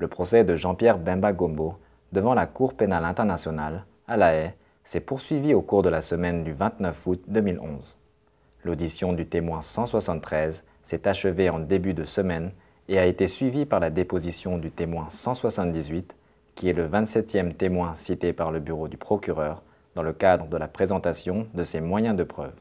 Le procès de Jean-Pierre Bemba Gombo devant la Cour pénale internationale, à La Haye, s'est poursuivi au cours de la semaine du 29 août 2011. L'audition du témoin 173 s'est achevée en début de semaine et a été suivie par la déposition du témoin 178, qui est le 27e témoin cité par le bureau du procureur dans le cadre de la présentation de ses moyens de preuve.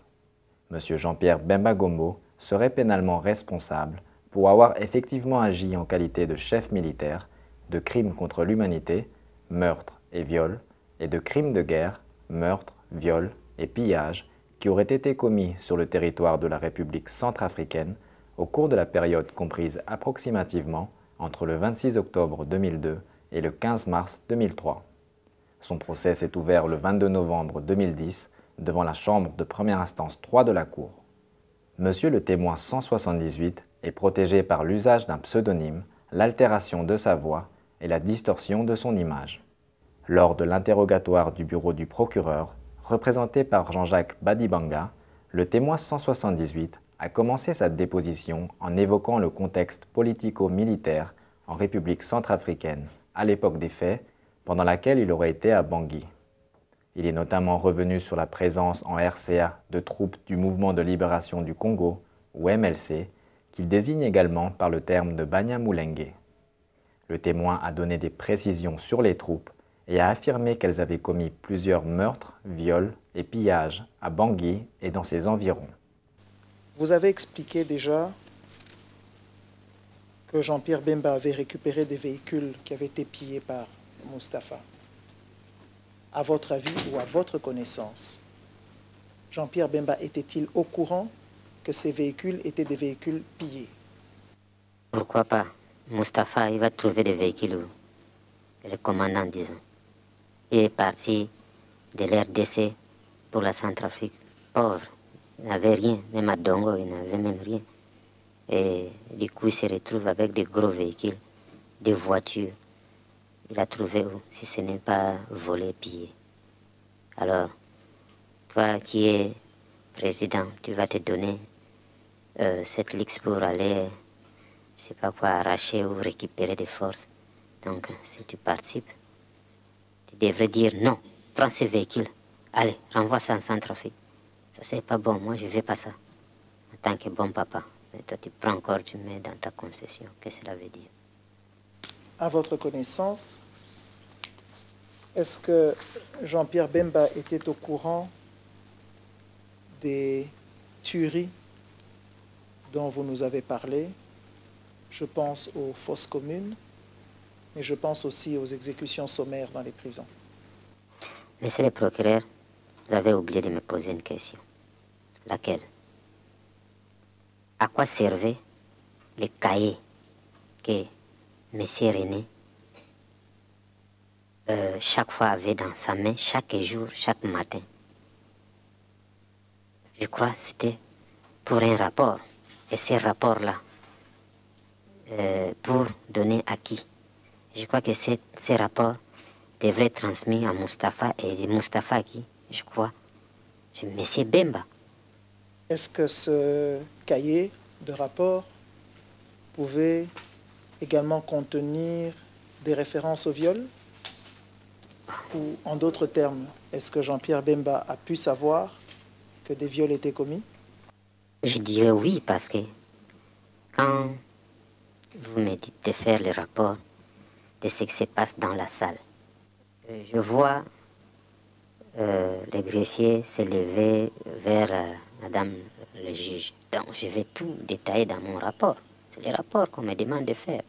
M. Jean-Pierre Bemba Gombo serait pénalement responsable pour avoir effectivement agi en qualité de chef militaire de crimes contre l'humanité, meurtre et viol, et de crimes de guerre, meurtre, viol et pillage qui auraient été commis sur le territoire de la République centrafricaine au cours de la période comprise approximativement entre le 26 octobre 2002 et le 15 mars 2003. Son procès s'est ouvert le 22 novembre 2010 devant la chambre de première instance 3 de la Cour. Monsieur le témoin 178 est protégé par l'usage d'un pseudonyme, l'altération de sa voix et la distorsion de son image. Lors de l'interrogatoire du bureau du procureur, représenté par Jean-Jacques Badibanga, le témoin 178 a commencé sa déposition en évoquant le contexte politico-militaire en République centrafricaine à l'époque des faits, pendant laquelle il aurait été à Bangui. Il est notamment revenu sur la présence en RCA de troupes du Mouvement de libération du Congo, ou MLC, qu'il désigne également par le terme de Banyamulenge. Le témoin a donné des précisions sur les troupes et a affirmé qu'elles avaient commis plusieurs meurtres, viols et pillages à Bangui et dans ses environs. Vous avez expliqué déjà que Jean-Pierre Bemba avait récupéré des véhicules qui avaient été pillés par Mustapha. À votre avis ou à votre connaissance, Jean-Pierre Bemba était-il au courant que ces véhicules étaient des véhicules pillés? Pourquoi pas? Mustapha, il va trouver des véhicules où le commandant, disons. Il est parti de l'RDC pour la Centrafrique. Pauvre, il n'avait rien. Même à Dongo, il n'avait même rien. Et du coup, il se retrouve avec des gros véhicules, des voitures. Il a trouvé où, si ce n'est pas volé, pillé. Alors, toi qui es président, tu vas te donner cette luxe pour aller, je ne sais pas quoi, arracher ou récupérer des forces. Donc, si tu participes, tu devrais dire non, prends ces véhicules, allez, renvoie ça en Centrafrique. Ça, c'est pas bon, moi, je ne veux pas ça. En tant que bon papa. Mais toi, tu prends encore, tu mets dans ta concession. Qu'est-ce que cela veut dire? À votre connaissance, est-ce que Jean-Pierre Bemba était au courant des tueries dont vous nous avez parlé? Je pense aux fosses communes, mais je pense aussi aux exécutions sommaires dans les prisons. Monsieur le procureur, vous avez oublié de me poser une question. Laquelle? À quoi servait les cahiers que M. René chaque fois avait dans sa main, chaque jour, chaque matin? Je crois que c'était pour un rapport. Et ces rapports-là, pour donner à qui? Je crois que ces rapports devraient être transmis à Mustapha, et Mustapha qui, je crois, c'est M. Bemba. Est-ce que ce cahier de rapport pouvait également contenir des références au viol? Ou en d'autres termes, est-ce que Jean-Pierre Bemba a pu savoir que des viols étaient commis? Je dirais oui, parce que quand vous me dites de faire le rapport de ce qui se passe dans la salle, je vois le greffier se lever vers Madame le juge. Donc je vais tout détailler dans mon rapport. C'est le rapport qu'on me demande de faire.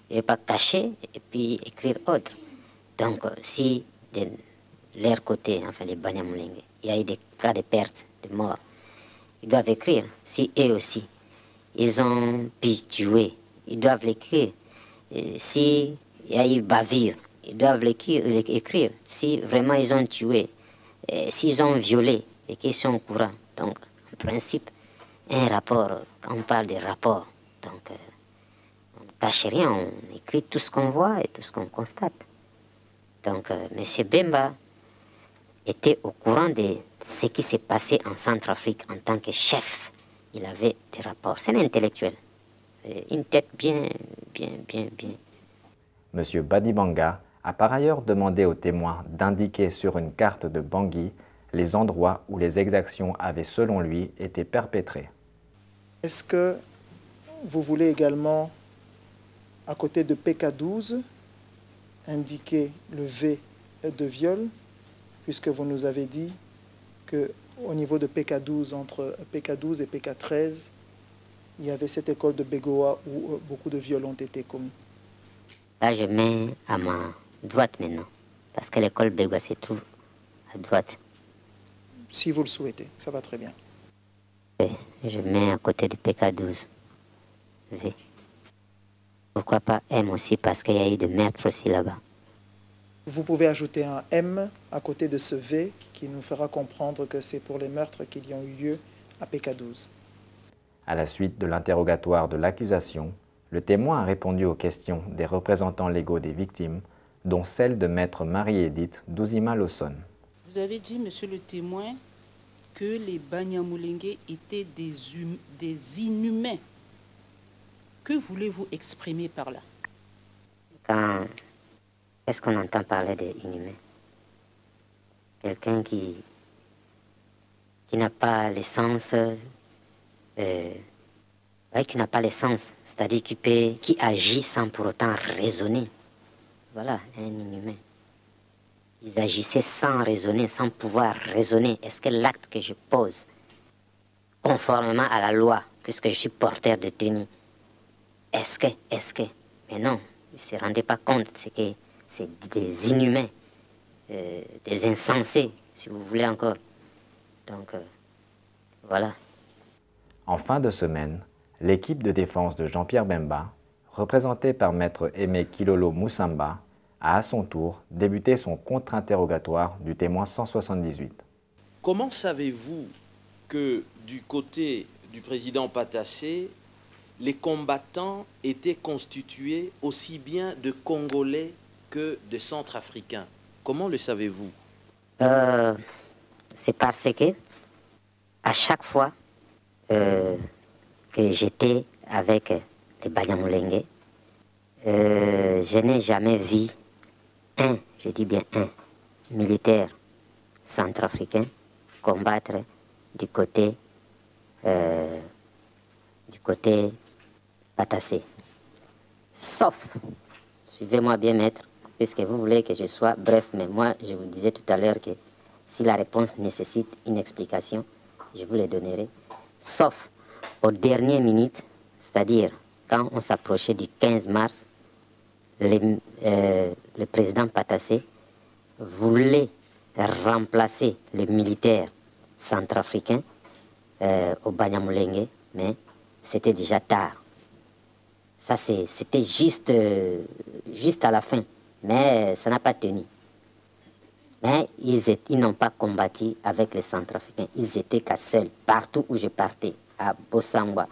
Je ne vais pas cacher et puis écrire autre. Donc si de leur côté, enfin les Banyamulenge, il y a eu des cas de perte, de mort, ils doivent écrire. Si eux aussi, ils ont pu tuer, ils doivent l'écrire. Si il y a eu bavure, ils doivent l'écrire. Si vraiment ils ont tué, s'ils ont violé et qu'ils sont au courant. Donc, en principe, un rapport, quand on parle de rapport, donc on ne cache rien, on écrit tout ce qu'on voit et tout ce qu'on constate. Donc, M. Bemba était au courant de ce qui s'est passé en Centrafrique en tant que chef. Il avait des rapports. C'est un intellectuel. C'est une tête bien. M. Badibanga a par ailleurs demandé aux témoins d'indiquer sur une carte de Bangui les endroits où les exactions avaient selon lui été perpétrées. Est-ce que vous voulez également, à côté de PK12, indiquer le V de viol, puisque vous nous avez dit qu'au niveau de PK12, entre PK12 et PK13, il y avait cette école de Bégoa où beaucoup de viols ont été commis. Là, je mets à ma droite maintenant, parce que l'école Bégoa se trouve à droite. Si vous le souhaitez, ça va très bien. Et je mets à côté de PK12, V. Pourquoi pas M aussi, parce qu'il y a eu des meurtres aussi là-bas. Vous pouvez ajouter un M à côté de ce V qui nous fera comprendre que c'est pour les meurtres qui y ont eu lieu à PK12. À la suite de l'interrogatoire de l'accusation, le témoin a répondu aux questions des représentants légaux des victimes, dont celle de maître Marie-Édith Douzima Lawson. Vous avez dit, monsieur le témoin, que les Banyamulenge étaient des inhumains. Que voulez-vous exprimer par là? Qu'est-ce qu'on entend parler d'inhumains? Quelqu'un qui n'a pas l'essence, qui n'a pas l'essence, c'est-à-dire qui agit sans pour autant raisonner. Voilà, un inhumain. Ils agissaient sans raisonner, sans pouvoir raisonner. Est-ce que l'acte que je pose, conformément à la loi, puisque je suis porteur de tenue, est-ce que, mais non, ils ne se rendaient pas compte, c'est que c'est des inhumains, des insensés, si vous voulez encore. Donc, voilà. En fin de semaine, l'équipe de défense de Jean-Pierre Bemba, représentée par maître Aimé Kilolo Moussamba, a à son tour débuté son contre-interrogatoire du témoin 178. Comment savez-vous que du côté du président Patassé, les combattants étaient constitués aussi bien de Congolais que de Centrafricains? Comment le savez-vous? C'est parce que à chaque fois que j'étais avec les Banyamulenge, je n'ai jamais vu je dis bien un militaire centrafricain combattre du côté Patassé. Sauf, suivez-moi bien maître, puisque vous voulez que je sois bref, mais moi je vous disais tout à l'heure que si la réponse nécessite une explication, je vous les donnerai. Sauf aux dernières minutes, c'est-à-dire quand on s'approchait du 15 mars, le président Patassé voulait remplacer les militaires centrafricains au Banyamulenge, mais c'était déjà tard. Ça, c'était juste à la fin, mais ça n'a pas tenu. Mais ils n'ont pas combattu avec les Centrafricains. Ils étaient qu'à seuls, partout où je partais, à Bossangwa,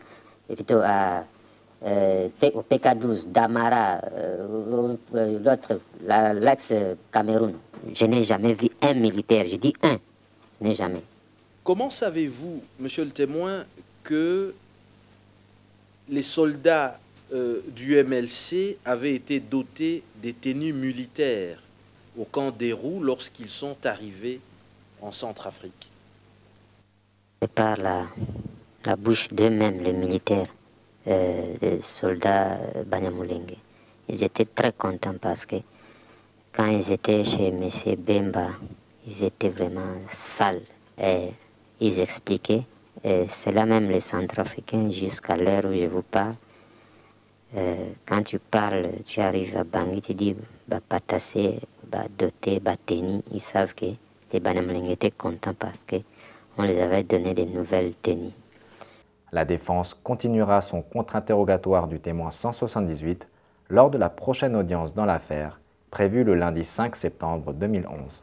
et plutôt au PK12, Damara, l'autre, l'ex-Cameroun. Je n'ai jamais vu un militaire, je dis un, je n'ai jamais. Comment savez-vous, monsieur le témoin, que les soldats du MLC avaient été dotés des tenues militaires au camp d'Héroux lorsqu'ils sont arrivés en Centrafrique? C'est par la bouche d'eux-mêmes, les militaires, les soldats Banyamulenge. Ils étaient très contents parce que quand ils étaient chez M. Bemba, ils étaient vraiment sales. Et ils expliquaient, et c'est là même les Centrafricains, jusqu'à l'heure où je vous parle, quand tu parles, tu arrives à Bangui, tu dis Patassé, Doté, Teni, ils savent que les Banyamulenge étaient contents parce qu'on les avait donné des nouvelles tenues. La défense continuera son contre-interrogatoire du témoin 178 lors de la prochaine audience dans l'affaire, prévue le lundi 5 septembre 2011.